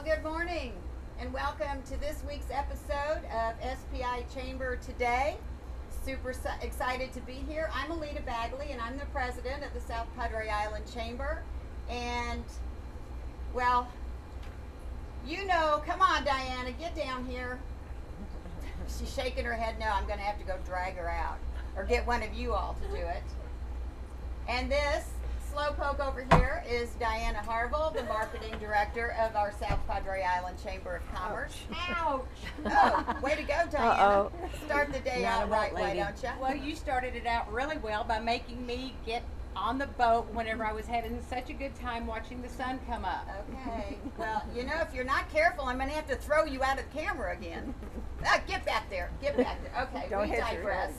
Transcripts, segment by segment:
good morning and welcome to this week's episode of SPI Chamber Today. Super excited to be here. I'm Alita Bagley and I'm the president of the South Padre Island Chamber. And, well, you know, come on Diana, get down here. She's shaking her head no. I'm going to have to go drag her out or get one of you all to do it. And this slowpoke over here is Diana Harville, the marketing director of our South Padre Island Chamber of Commerce. Ouch! Oh, way to go, Diana. Start the day out right, why don't you? Well, you started it out really well by making me get on the boat whenever I was having such a good time watching the sun come up. Okay. Well, you know, if you're not careful, I'm going to have to throw you out of the camera again. Get back there. Get back there. Okay, Don't we digress.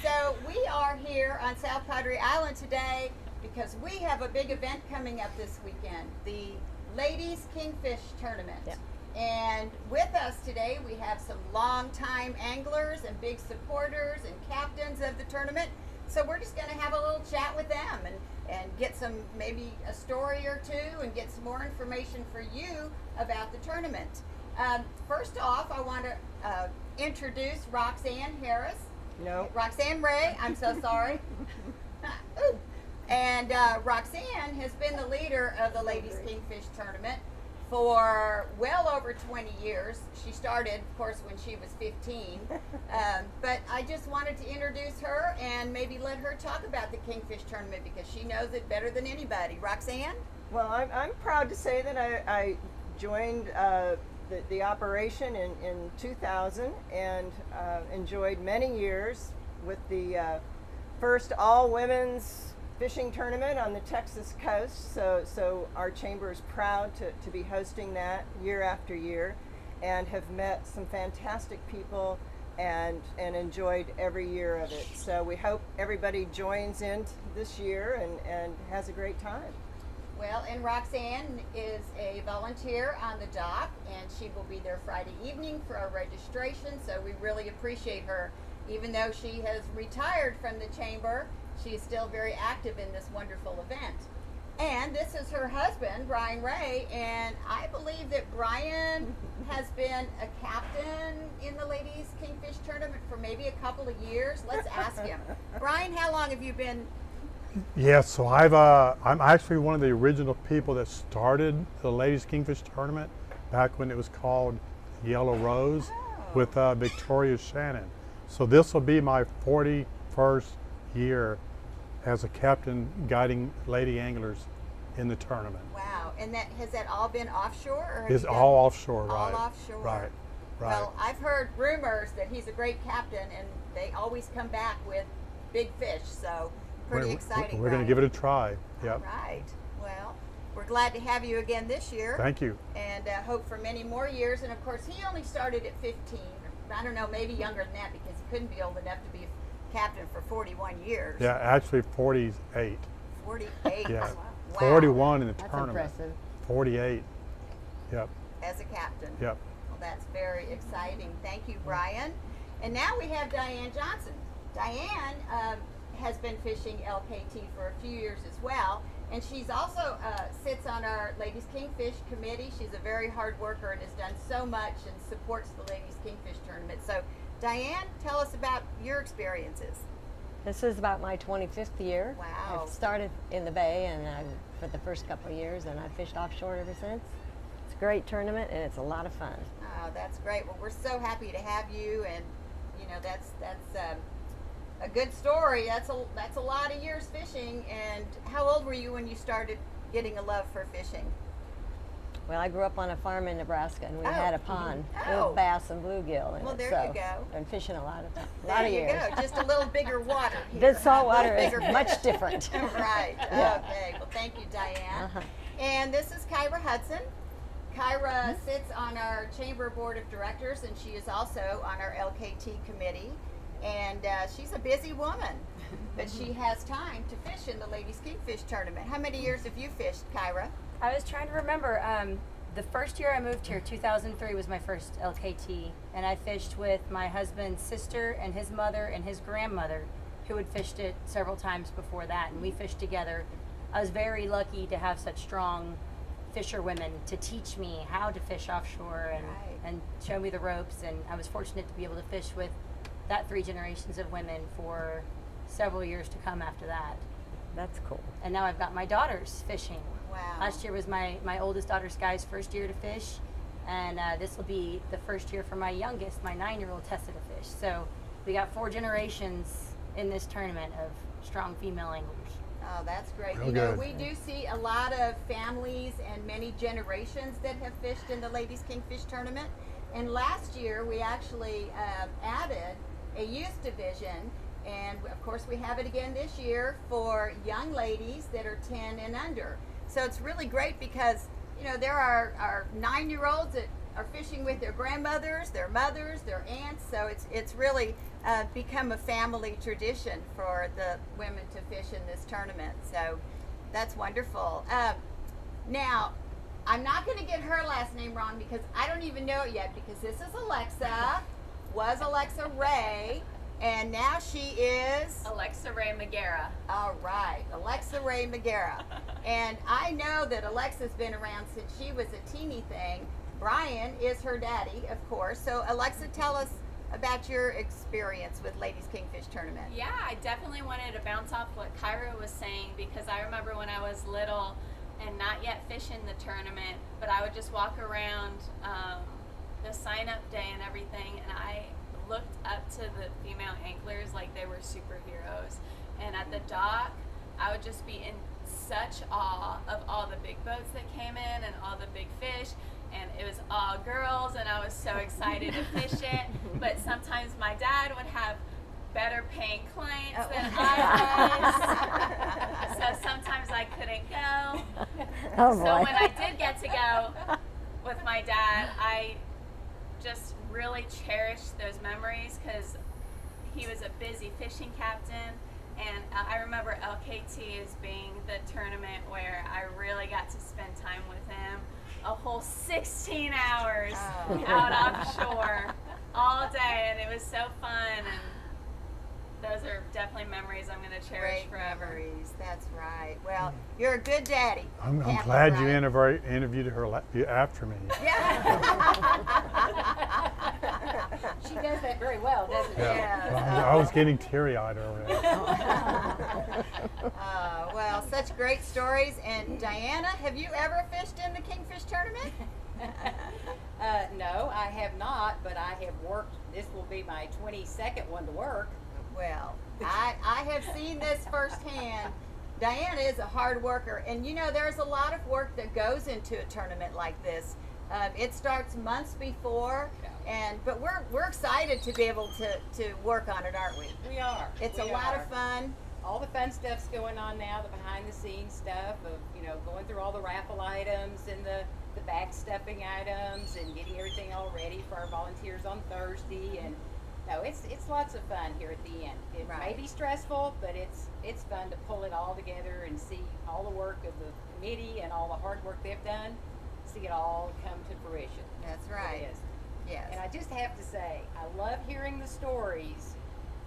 So we are here on South Padre Island today because we have a big event coming up this weekend, the Ladies Kingfish Tournament. Yeah. And with us today, we have some longtime anglers and big supporters and captains of the tournament. So we're just going to have a little chat with them and get some, maybe a story or two, and get some more information for you about the tournament. First off, I want to introduce Roxanne Harris. No. Roxanne Ray, I'm so sorry. Ooh. And Roxanne has been the leader of the Ladies Kingfish Tournament for well over 20 years. She started, of course, when she was 15. But I just wanted to introduce her and maybe let her talk about the Kingfish Tournament because she knows it better than anybody. Roxanne? Well, I'm proud to say that I joined the operation in 2000 and enjoyed many years with the first all-women's fishing tournament on the Texas coast. So our chamber is proud to be hosting that year after year and have met some fantastic people and enjoyed every year of it. So we hope everybody joins in this year and has a great time. Well, and Roxanne is a volunteer on the dock, and she will be there Friday evening for our registration, so we really appreciate her. Even though she has retired from the chamber, she is still very active in this wonderful event. And this is her husband, Brian Ray, and I believe that Brian has been a captain in the Ladies Kingfish Tournament for maybe a couple of years. Let's ask him. Brian, how long have you been? Yes, so I'm actually one of the original people that started the Ladies Kingfish Tournament back when it was called Yellow Rose with Victoria Shannon. So this will be my 41st year as a captain guiding lady anglers in the tournament. Wow, and has that all been offshore? Or It's all offshore, right? All offshore. Right. Well, I've heard rumors that he's a great captain, and they always come back with big fish. So pretty exciting. We're going to give it a try. Yep. All right. Well, we're glad to have you again this year. Thank you. And hope for many more years. And of course, he only started at 15. I don't know, maybe younger than that because he couldn't be old enough to be captain for 41 years. Yeah, actually 48. 48. Yeah. Wow. 41 in the That's tournament. impressive. 48. Yep. As a captain. Yep. Well, that's very exciting. Thank you, Brian. And now we have Diane Johnson. Diane has been fishing LKT for a few years as well, and she's also sits on our Ladies Kingfish Committee. She's a very hard worker and has done so much and supports the Ladies Kingfish Tournament. So, Diane, tell us about your experiences. This is about my 25th year. Wow. I've started in the Bay and for the first couple of years, and I've fished offshore ever since. It's a great tournament and it's a lot of fun. Oh, that's great. Well, we're so happy to have you, and you know that's a good story. That's a lot of years fishing. And how old were you when you started getting a love for fishing? Well, I grew up on a farm in Nebraska, and we had a pond with bass and bluegill in Well, it. there so you go. I've been fishing a lot of There you years. go. Just a little bigger water here. This salt water is Bigger much fish. different. Right. Yeah. Okay. Well, thank you, Diane. Uh-huh. And this is Kyra Hudson. Kyra sits on our Chamber Board of Directors, and she is also on our LKT Committee. And she's a busy woman, but she has time to fish in the Ladies Kingfish Tournament. How many years have you fished, Kyra? I was trying to remember. The first year I moved here, 2003, was my first LKT, and I fished with my husband's sister and his mother and his grandmother, who had fished it several times before that, and we fished together. I was very lucky to have such strong fisher women to teach me how to fish offshore and, Right. and show me the ropes. And I was fortunate to be able to fish with that 3 generations of women for several years to come after that. That's cool. And now I've got my daughters fishing. Wow. Last year was my oldest daughter Sky's first year to fish, and this will be the first year for my youngest, my 9-year-old Tessa to fish. So we got 4 generations in this tournament of strong female anglers. Oh, that's great. Real You know, good. we do see a lot of families and many generations that have fished in the Ladies Kingfish Tournament. And last year, we actually added a youth division. And of course, we have it again this year for young ladies that are 10 and under. So it's really great because, you know, there are 9-year-olds that are fishing with their grandmothers, their mothers, their aunts. So it's really become a family tradition for the women to fish in this tournament. So that's wonderful. Now, I'm not going to get her last name wrong because I don't even know it yet, because this is Alexa, was Alexa Ray, and now she is Alexa Ray Maguira. all right, Alexa Ray Maguira. And I know that Alexa's been around since she was a teeny thing. Brian is her daddy, of course. So Alexa, tell us about your experience with Ladies Kingfish Tournament. Yeah, I definitely wanted to bounce off what Kyra was saying, because I remember when I was little and not yet fishing the tournament, but I would just walk around the sign-up day and everything, and I looked up to the female anglers like they were superheroes. And at the dock, I would just be in such awe of all the big boats that came in and all the big fish. And it was all girls, and I was so excited to fish it. But sometimes my dad would have better paying clients than I was. So sometimes I couldn't go. Oh So boy. when I did get to go with my dad, I just really cherished those memories, because he was a busy fishing captain. And I remember LKT as being the tournament where I really got to spend time with him. A whole 16 hours out offshore all day, and it was so fun. And those are definitely memories I'm going to cherish Great forever. memories. That's right. Well, you're a good daddy. I'm Can't glad be you right. interviewed her after me. She does that very well, doesn't she? Yes. Well, I was getting teary-eyed earlier. Well, such great stories. And Diana, have you ever fished in the Kingfish Tournament? No, I have not, but I have worked. This will be my 22nd one to work. Well, I have seen this firsthand. Diana is a hard worker, and you know there's a lot of work that goes into a tournament like this. It starts months before, but we're excited to be able to work on it, aren't we? We are. It's a We lot are. of fun. All the fun stuff's going on now, the behind the scenes stuff of, you know, going through all the raffle items and the back stuffing items and getting everything all ready for our volunteers on Thursday. And no, it's lots of fun here at the end. It may Right. be stressful, but it's fun to pull it all together and see all the work of the committee and all the hard work they've done, see it all come to fruition. That's right. It is. Yes. And I just have to say, I love hearing the stories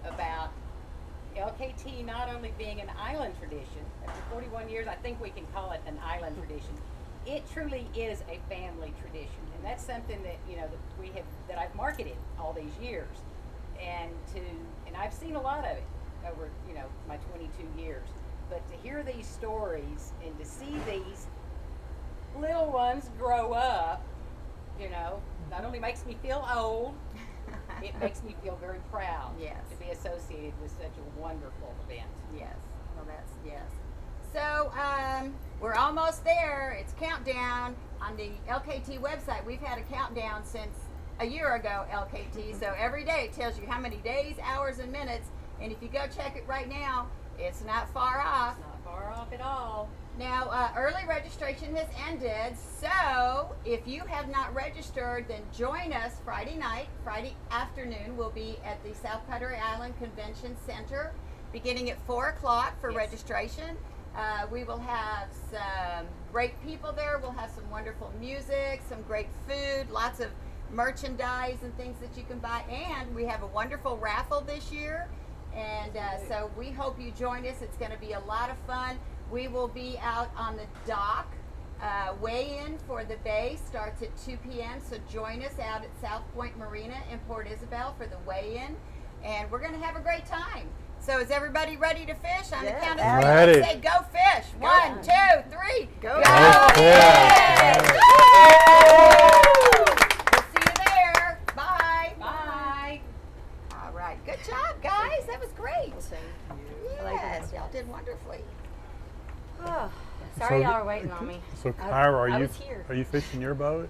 about LKT not only being an island tradition. After 41 years, I think we can call it an island tradition. It truly is a family tradition, and that's something that, you know, that I've marketed all these years, and I've seen a lot of it over, you know, my 22 years. But to hear these stories and to see these little ones grow up, you know, not only makes me feel old, it makes me feel very proud Yes. to be associated with such a wonderful event. Yes. Well, that's yes. So we're almost there. It's countdown on the LKT website. We've had a countdown since a year ago, LKT. So every day it tells you how many days, hours, and minutes. And if you go check it right now, it's not far off. Not far off at all. Now, early registration has ended, so if you have not registered, then join us Friday night. Friday afternoon, we'll be at the South Padre Island Convention Center, beginning at 4 o'clock for Yes. registration. We will have some great people there. We'll have some wonderful music, some great food, lots of merchandise and things that you can buy. And we have a wonderful raffle this year. And so we hope you join us. It's going to be a lot of fun. We will be out on the dock Weigh-in for the Bay starts at 2 p.m., so join us out at South Point Marina in Port Isabel for the weigh-in, and we're going to have a great time. So is everybody ready to fish? On the Yes. count of three, Ready. say go fish. 1, 2, 3. Go. fish! Go. We'll see you there. Bye. Bye. All right. Good job, guys. That was great. Thank you. Yes, y'all did wonderfully. Oh, sorry So- y'all were waiting on me. So Kyra, I are you was here. are you fishing your boat?